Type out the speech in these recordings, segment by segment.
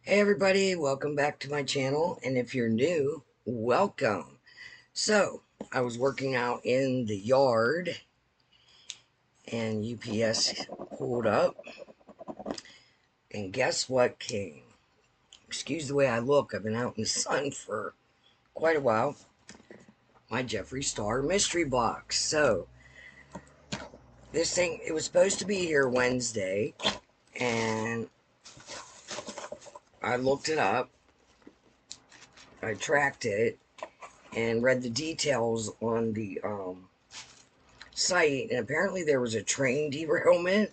Hey everybody, welcome back to my channel, and if you're new, welcome. So, I was working out in the yard, and UPS pulled up, and guess what came? Excuse the way I look, I've been out in the sun for quite a while. My Jeffree Star mystery box. So, this thing, it was supposed to be here Wednesday, and I looked it up, I tracked it, and read the details on the site, and apparently there was a train derailment.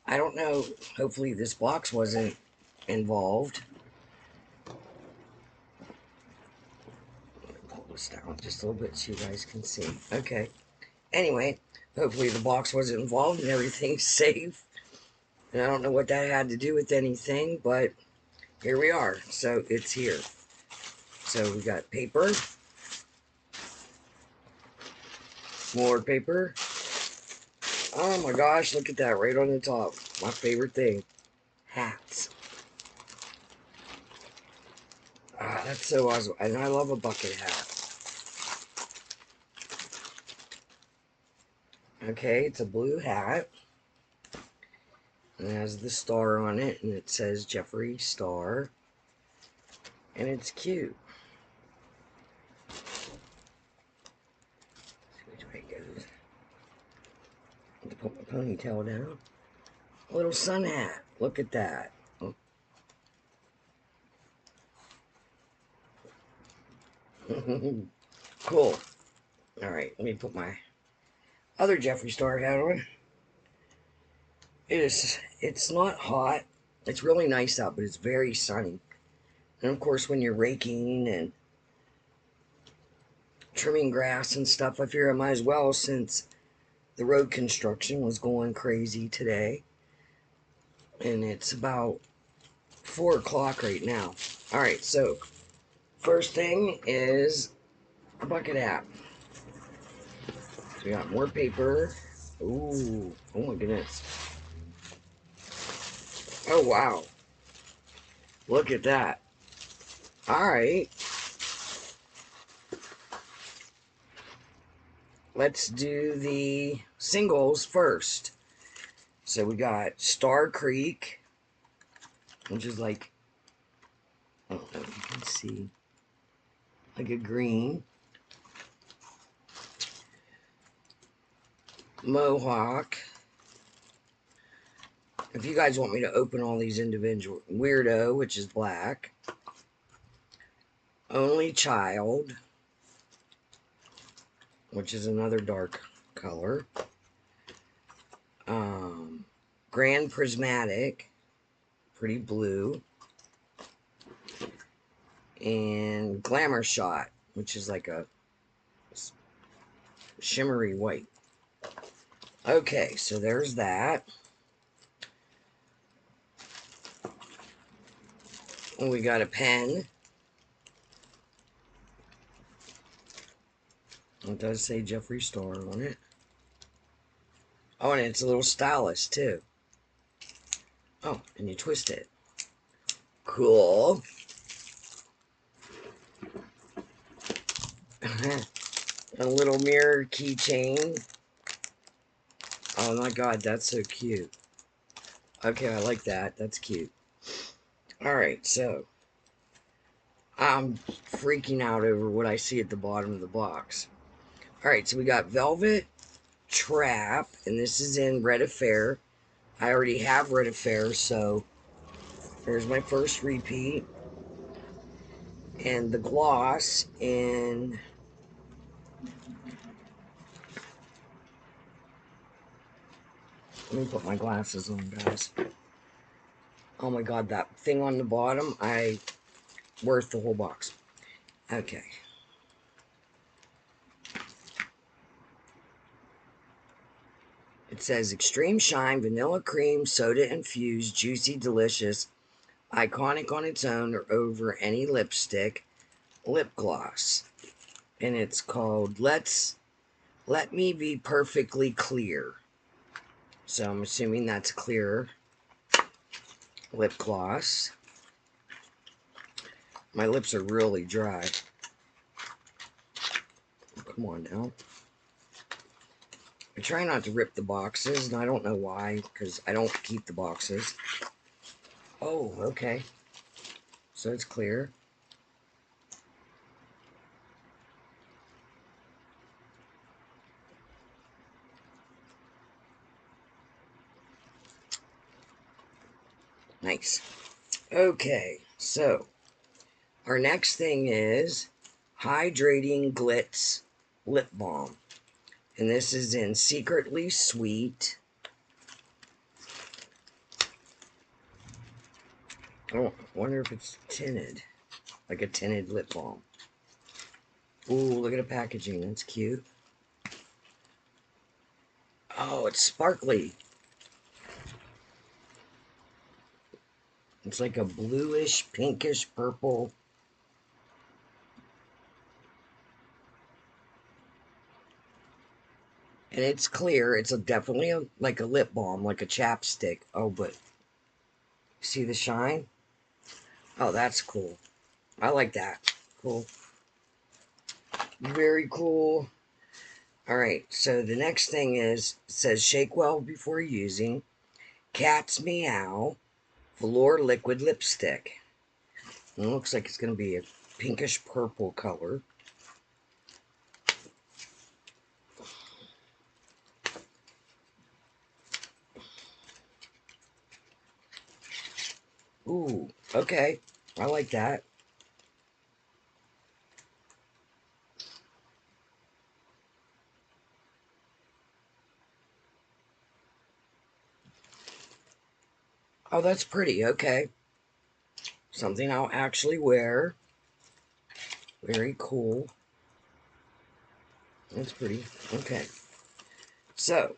I don't know, hopefully this box wasn't involved. Let me pull this down just a little bit so you guys can see. Okay, anyway, hopefully the box wasn't involved and everything's safe. And I don't know what that had to do with anything, but here we are. So it's here. So we got paper, more paper. Oh my gosh, look at that right on the top. My favorite thing, hats. Ah, that's so awesome. And I love a bucket hat. Okay, it's a blue hat. And it has the star on it, and it says Jeffree Star. And it's cute. Which way it goes. I have to put my ponytail down. A little sun hat. Look at that. Oh. Cool. Alright, let me put my other Jeffree Star hat on. It's not hot. It's really nice out, but it's very sunny. And of course, when you're raking and trimming grass and stuff, I figure I might as well, since the road construction was going crazy today. And it's about 4 o'clock right now. Alright, so first thing is a bucket hat. So we got more paper. Ooh, oh my goodness. Oh wow. Look at that. Alright. Let's do the singles first. So we got Star Creek, which is like, I don't know if you can see, like a green. Mohawk. If you guys want me to open all these individual, Weirdo, which is black. Only Child, which is another dark color. Grand Prismatic, pretty blue. And Glamour Shot, which is like a shimmery white. Okay, so there's that. And we got a pen. It does say Jeffree Star on it. Oh, and it's a little stylus too. Oh, and you twist it. Cool. A little mirror keychain. Oh my god, that's so cute. Okay, I like that. That's cute. Alright, so I'm freaking out over what I see at the bottom of the box. Alright, so we got Velvet Trap, and this is in Red Affair. I already have Red Affair, so there's my first repeat. And the gloss in let me put my glasses on, guys. Oh my god, that thing on the bottom, worth the whole box. Okay. It says Extreme Shine, Vanilla Cream, Soda Infused, Juicy Delicious, Iconic on its own or over any lipstick, lip gloss. And it's called Let Me Be Perfectly Clear. So I'm assuming that's clear lip gloss. My lips are really dry. Come on now. I try not to rip the boxes, and I don't know why, because I don't keep the boxes. Oh, okay. So it's clear. Nice. Okay, so our next thing is Hydrating Glitz Lip Balm. And this is in Secretly Sweet. Oh, I wonder if it's tinted. Like a tinted lip balm. Ooh, look at the packaging. That's cute. Oh, it's sparkly. It's like a bluish, pinkish, purple. And it's clear. It's definitely like a lip balm, like a chapstick. Oh, but see the shine? Oh, that's cool. I like that. Cool. Very cool. All right, so the next thing is, it says shake well before using. Cat's Meow Velour Liquid Lipstick. And it looks like it's going to be a pinkish purple color. Ooh, okay. I like that. Oh, that's pretty. Okay. Something I'll actually wear. Very cool. That's pretty. Okay. So,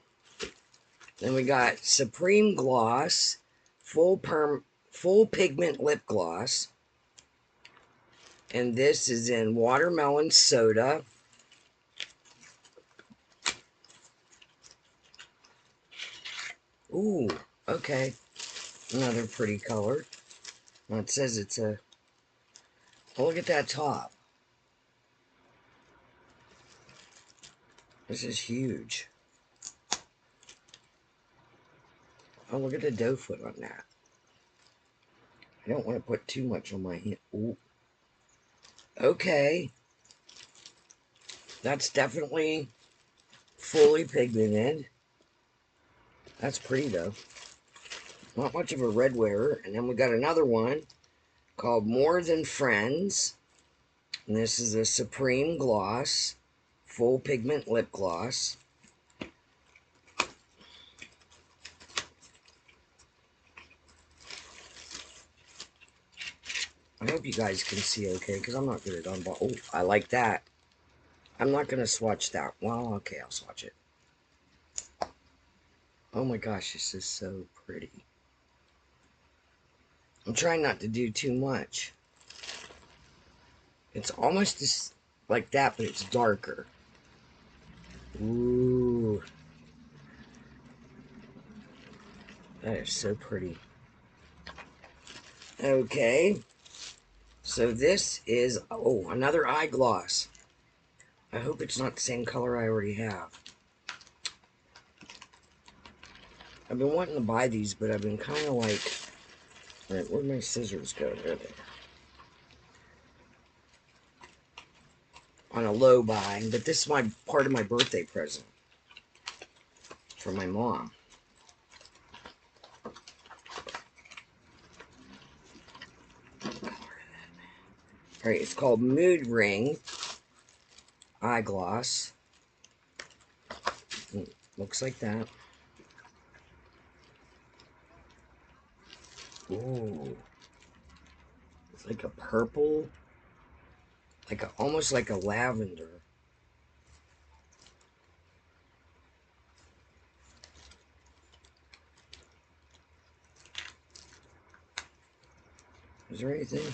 then we got Supreme Gloss Full Pigment Lip Gloss. And this is in Watermelon Soda. Ooh, okay. Another pretty color. Well, it says it's a... Oh, look at that top. This is huge. Oh, look at the doe foot on that. I don't want to put too much on my hand. Ooh. Okay. That's definitely fully pigmented. That's pretty, though. Not much of a red wearer. And then we got another one called More Than Friends. And this is a Supreme Gloss. Full Pigment Lip Gloss. I hope you guys can see okay, because I'm not good at unboxing. Oh, I like that. I'm not going to swatch that. Well, okay, I'll swatch it. Oh my gosh, this is so pretty. I'm trying not to do too much. It's almost just like that, but it's darker. Ooh. That is so pretty. Okay. So this is, oh, another eye gloss. I hope it's not the same color I already have. I've been wanting to buy these, but I've been kind of like, all right, where'd my scissors go? There they are. On a low buy, but this is my part of my birthday present for my mom. Alright, it's called Mood Ring Eye Gloss. Looks like that. Ooh. It's like a purple, like a, almost like a lavender. Is there anything?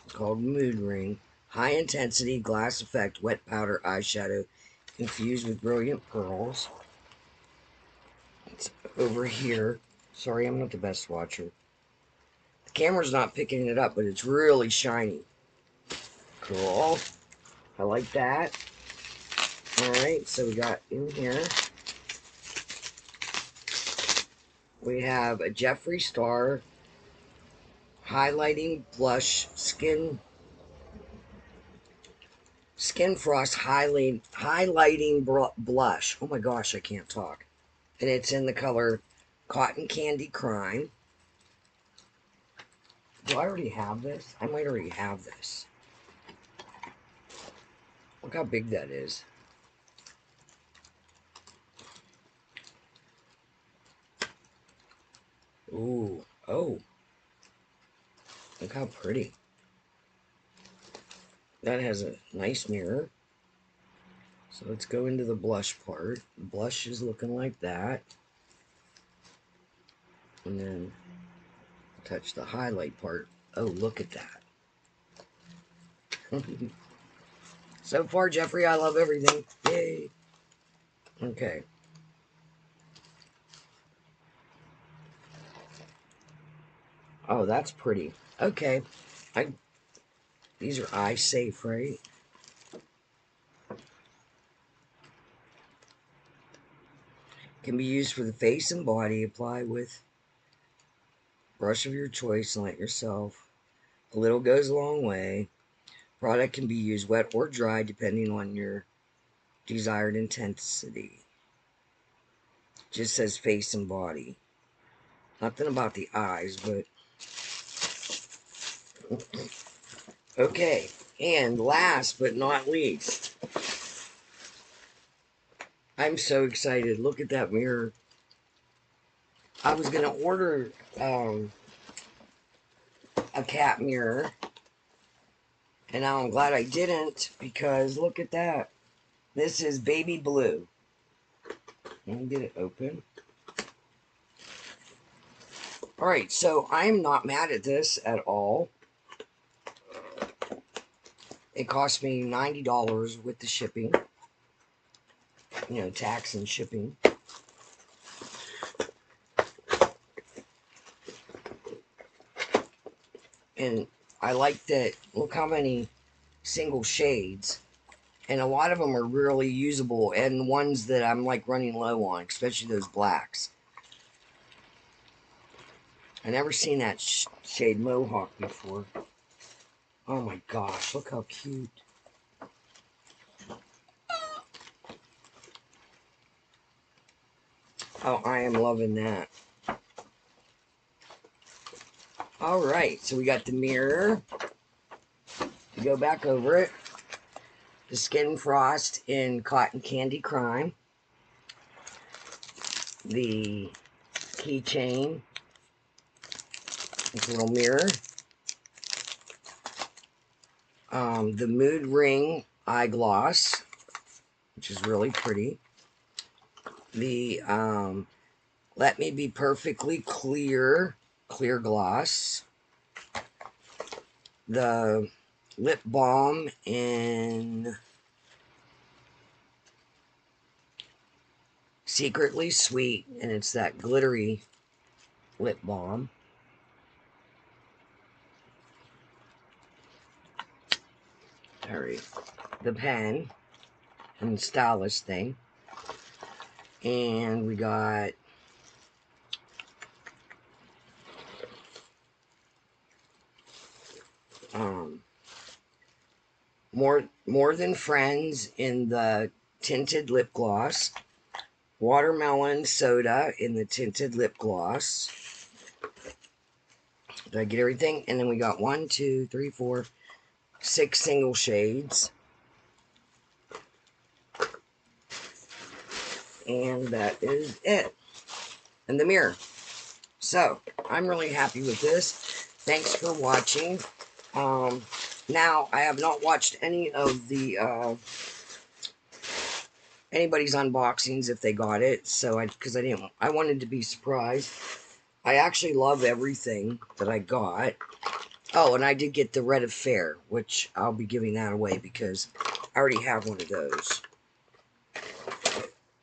It's called Mood Ring. High intensity glass effect wet powder eyeshadow infused with brilliant pearls. It's over here. Sorry, I'm not the best watcher. It The camera's not picking it up, but it's really shiny. Cool. I like that. Alright, so we got in here, we have a Jeffree Star highlighting blush skin frost highlighting blush. Oh my gosh, I can't talk. And it's in the color Cotton Candy Crime. Do I already have this? I might already have this. Look how big that is. Ooh, oh. Look how pretty. That has a nice mirror. So let's go into the blush part. The blush is looking like that. And then touch the highlight part. Oh, look at that. So far, Jeffree, I love everything. Yay. Okay. Oh, that's pretty. Okay. These are eye safe, right? Can be used for the face and body. Apply with brush of your choice and let yourself. A little goes a long way. Product can be used wet or dry depending on your desired intensity. Just says face and body. Nothing about the eyes, but okay. And last but not least, I'm so excited. Look at that mirror. I was gonna order a cat mirror, and now I'm glad I didn't, because look at that. This is baby blue. Let me get it open. Alright, so I'm not mad at this at all. It cost me $90 with the shipping. You know, tax and shipping. And I like that. Look how many single shades. And a lot of them are really usable. And ones that I'm like running low on, especially those blacks. I never seen that shade Mohawk before. Oh my gosh, look how cute. Oh, I am loving that. Alright, so we got the mirror. To go back over it. The Skin Frost in Cotton Candy Crime. The keychain. It's a little mirror. The Mood Ring eye gloss, which is really pretty. The Let Me Be Perfectly Clear gloss. The lip balm in Secretly Sweet, and it's that glittery lip balm. Alright, the pen and stylus thing. And we got More Than Friends in the tinted lip gloss. Watermelon Soda in the tinted lip gloss. Did I get everything? And then we got 1, 2, 3, 4, 6 single shades. And that is it. And the mirror. So, I'm really happy with this. Thanks for watching. Now, I have not watched any of the, anybody's unboxings if they got it. So, because I wanted to be surprised. I actually love everything that I got. Oh, and I did get the Red Affair, which I'll be giving that away because I already have one of those.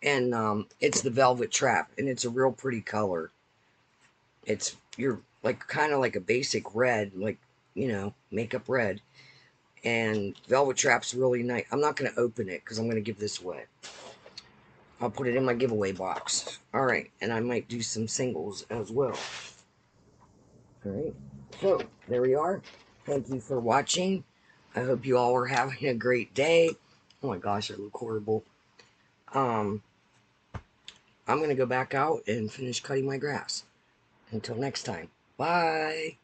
And, it's the Velvet Trap, and it's a real pretty color. It's, you're like kind of like a basic red, like, you know, makeup red. And Velvet Trap's really nice. I'm not going to open it because I'm going to give this away. I'll put it in my giveaway box. All right, and I might do some singles as well. All right, so there we are. Thank you for watching. I hope you all are having a great day. Oh my gosh, I look horrible. I'm going to go back out and finish cutting my grass. Until next time, bye.